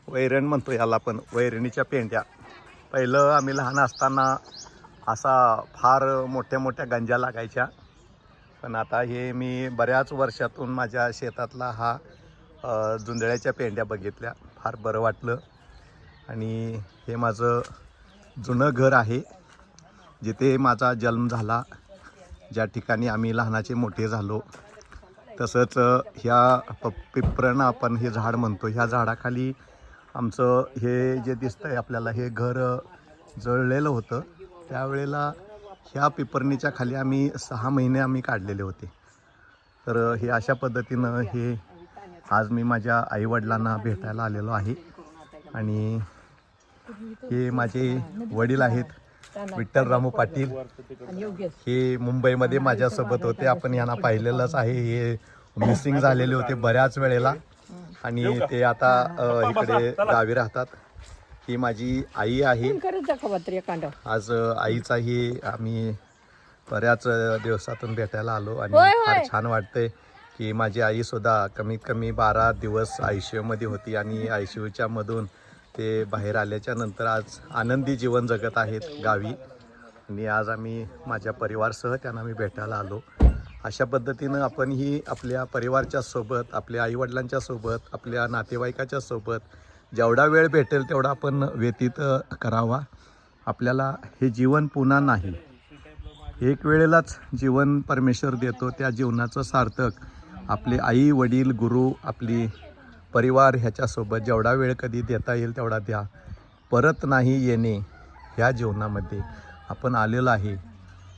वैरण म्हणतो याला, पण वैरणीच्या पेंड्या. पहिलं आम्ही लहान असताना असा फार मोठ्या मोठ्या गंजा लागायच्या, पण आता हे मी बऱ्याच वर्षातून माझ्या शेतातला हा जुंधळ्याच्या पेंड्या बघितल्या. फार बरं वाटलं. आणि हे माझं जुनं घर आहे, जिथे माझा जन्म झाला, ज्या ठिकाणी आम्ही लहानाचे मोठे झालो. तसंच ह्या पिपरण आपण हे झाड म्हणतो, ह्या झाडाखाली आमचं हे जे दिसतंय आपल्याला, हे घर जळलेलं होतं. त्यावेळेला ह्या पिपरणीच्या खाली आम्ही 6 महिने आम्ही काढलेले होते. तर हे अशा पद्धतीनं हे आज मी माझ्या आईवडिलांना भेटायला आलेलो आहे. आणि हे माझे वडील आहेत, विठ्ठल रामू पाटील. हे मुंबईमध्ये माझ्यासोबत होते, आपण यांना पाहिलेलंच आहे. हे मिसिंग झालेले होते बऱ्याच वेळेला आणि ते आता इकडे गावी राहतात. ही माझी आई आहे. आज आईचाही आम्ही बऱ्याच दिवसातून भेटायला आलो आणि फार छान वाटतंय की माझी आईसुद्धा कमीत कमी 12 दिवस ICUमध्ये होती आणि ICUच्या मधून ते बाहेर आल्याच्या नंतर आज आनंदी जीवन जगत आहेत गावी. आणि आज आम्ही माझ्या परिवारासह त्यांना मी भेटायला आलो. अशा पद्धतीनं आपण ही आपल्या परिवाराच्या सोबत, आपल्या आईवडिलांच्या सोबत, आपल्या नातेवाईकाच्या सोबत जेवढा वेळ भेटेल तेवढा आपण व्यतीत करावा. आपल्याला हे जीवन पुन्हा नाही, एक वेळेलाच जीवन परमेश्वर देतो. त्या जीवनाचं सार्थक आपले आई वडील गुरु, आपली परिवार ह्याच्यासोबत जेवढा वेळ कधी देता येईल तेवढा द्या. परत नाही येणे ह्या जीवनामध्ये आपण आलेलो आहे.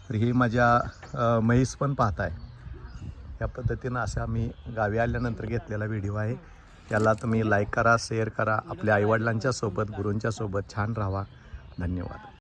तर ही माझ्या म्हैस पण पाहत आहे. या पद्धतीनं असा मी गावी आल्यानंतर घेतलेला व्हिडिओ आहे. याला तुम्ही लाईक करा, शेअर करा. आपल्या आईवडिलांच्या सोबत, गुरूंच्या सोबत छान राहा. धन्यवाद.